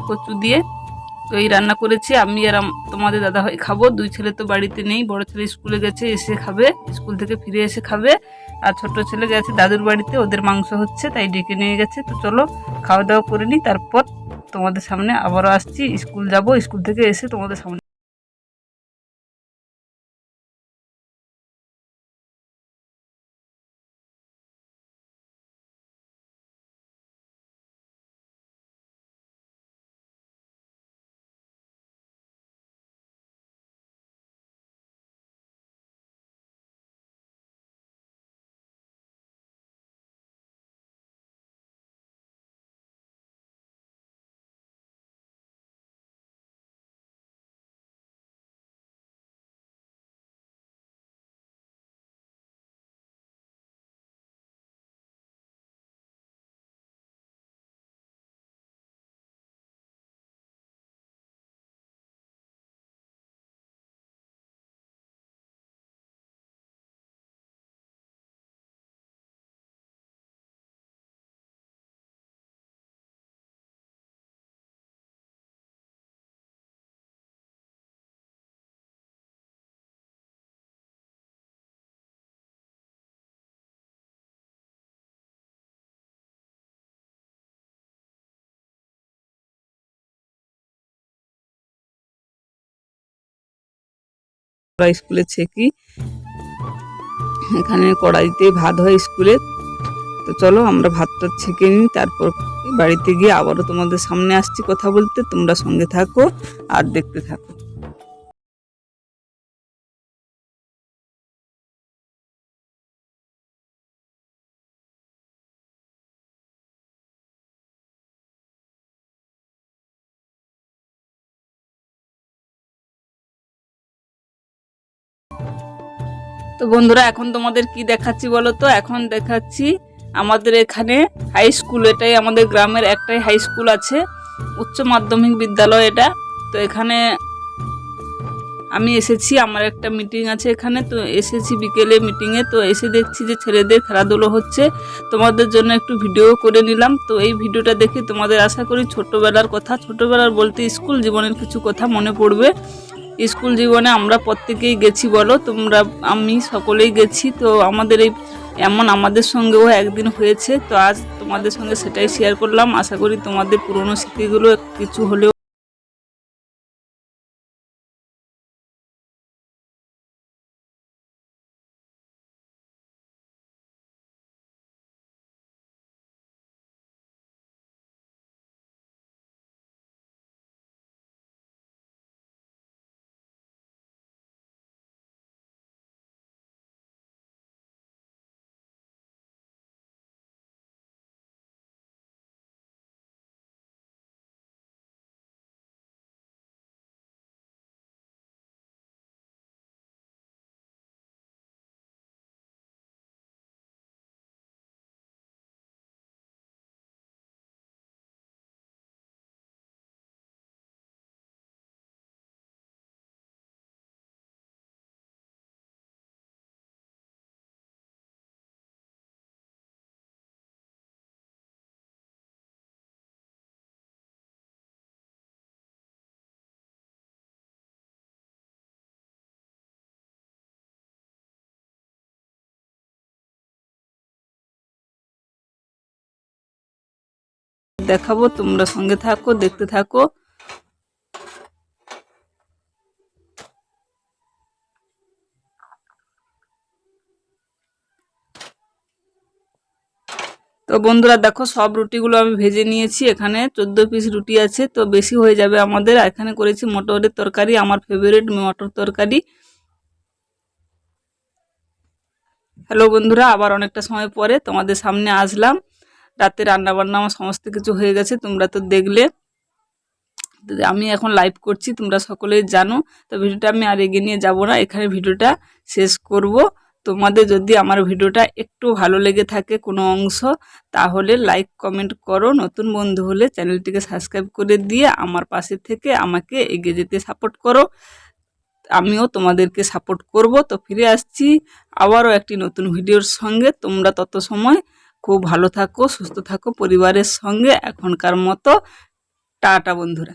কচু দিয়ে তো এই রান্না করেছি আমি আর তোমাদের দাদা ভাই খাবো। দুই ছেলে তো বাড়িতে নেই, বড় ছেলে স্কুলে গেছে, এসে খাবে, স্কুল থেকে ফিরে এসে খাবে। আর ছোট ছেলে গেছে দাদুর বাড়িতে, ওদের মাংস হচ্ছে তাই ডেকে নিয়ে গেছে। তো চলো খাওয়া দাওয়া করে নিই, তারপর তোমাদের সামনে আবারও আসছি। স্কুল যাব, স্কুল থেকে এসে তোমাদের সামনে স্কুলে ছেকি। এখানে কড়াইতে ভাত হয় স্কুলে। তো চলো আমরা ভাতটা ছেঁকে নিই, তারপর বাড়িতে গিয়ে আবারও তোমাদের সামনে আসছি কথা বলতে। তোমরা সঙ্গে থাকো আর দেখতে থাকো। তো বন্ধুরা এখন তোমাদের কি দেখাচ্ছি বলো তো? এখন দেখাচ্ছি আমাদের এখানে হাই স্কুল। এটাই আমাদের গ্রামের একটাই হাই স্কুল আছে, উচ্চ মাধ্যমিক বিদ্যালয় এটা। তো এখানে আমি এসেছি, আমার একটা মিটিং আছে এখানে, তো এসেছি বিকেলে মিটিংয়ে। তো এসে দেখছি যে ছেলেদের খেলাধুলো হচ্ছে, তোমাদের জন্য একটু ভিডিও করে নিলাম। তো এই ভিডিওটা দেখে তোমাদের আশা করি ছোট্টবেলার কথা, ছোট্টবেলার বলতে স্কুল জীবনের কিছু কথা মনে পড়বে। স্কুল জীবনে আমরা প্রত্যেকেই গেছি বলো, তোমরা আমি সকলেই গেছি। তো আমাদের এই এমন আমাদের সঙ্গেও একদিন হয়েছে। তো আজ তোমাদের সঙ্গে সেটাই শেয়ার করলাম। আশা করি তোমাদের পুরনো স্মৃতিগুলো কিছু হলেও দেখাবো। তোমরা সঙ্গে থাকো, দেখতে থাকো। তো বন্ধুরা দেখো, সব রুটিগুলো আমি ভেজে নিয়েছি। এখানে 14 পিস রুটি আছে, তো বেশি হয়ে যাবে আমাদের। এখানে করেছি মটরের তরকারি, আমার ফেভারিট মটর তরকারি। হ্যালো বন্ধুরা, আবার অনেকটা সময় পরে তোমাদের সামনে আসলাম। রাতে রান্না বান্না আমার সমস্ত কিছু হয়ে গেছে, তোমরা তো দেখলে। আমি এখন লাইভ করছি, তোমরা সকলেই জানো। তো ভিডিওটা আমি আর এগিয়ে নিয়ে যাব না, এখানে ভিডিওটা শেষ করব। তোমাদের যদি আমার ভিডিওটা একটু ভালো লেগে থাকে কোনো অংশ, তাহলে লাইক কমেন্ট করো। নতুন বন্ধু হলে চ্যানেলটিকে সাবস্ক্রাইব করে দিয়ে আমার পাশে থেকে আমাকে এগিয়ে যেতে সাপোর্ট করো। আমিও তোমাদেরকে সাপোর্ট করব। তো ফিরে আসছি আবারও একটি নতুন ভিডিওর সঙ্গে। তোমরা তত সময় খুব ভালো থাকো, সুস্থ থাকো পরিবারের সঙ্গে। এখনকার মতো টাটা বন্ধুরা।